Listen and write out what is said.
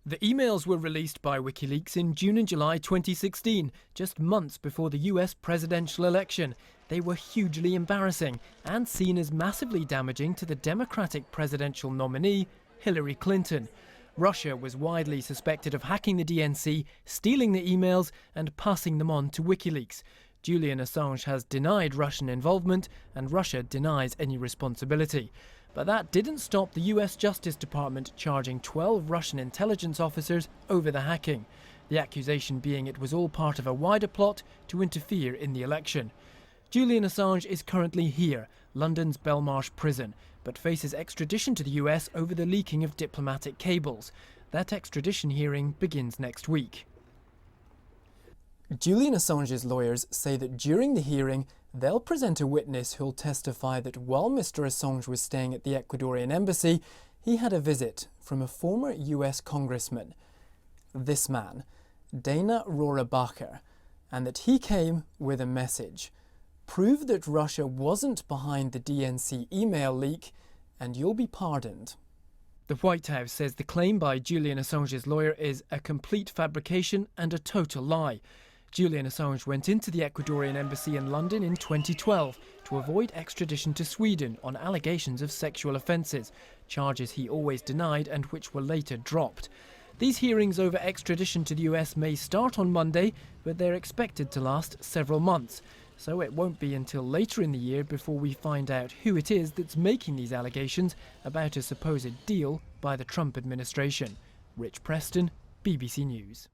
The emails were released by WikiLeaks in June and July 2016, just months before the US presidential election. They were hugely embarrassing and seen as massively damaging to the Democratic presidential nominee, Hillary Clinton. Russia was widely suspected of hacking the DNC, stealing the emails and passing them on to WikiLeaks. Julian Assange has denied Russian involvement, and Russia denies any responsibility. But that didn't stop the US Justice Department charging 12 Russian intelligence officers over the hacking. The accusation being it was all part of a wider plot to interfere in the election. Julian Assange is currently here, London's Belmarsh prison, but faces extradition to the US over the leaking of diplomatic cables. That extradition hearing begins next week. Julian Assange's lawyers say that during the hearing, they'll present a witness who'll testify that while Mr. Assange was staying at the Ecuadorian embassy, he had a visit from a former US congressman, this man, Dana Rohrabacher, and that he came with a message. Prove that Russia wasn't behind the DNC email leak, and you'll be pardoned. The White House says the claim by Julian Assange's lawyer is a complete fabrication and a total lie. Julian Assange went into the Ecuadorian embassy in London in 2012 to avoid extradition to Sweden on allegations of sexual offences, charges he always denied and which were later dropped. These hearings over extradition to the US may start on Monday, but they're expected to last several months. So it won't be until later in the year before we find out who it is that's making these allegations about a supposed deal by the Trump administration. Rich Preston, BBC News.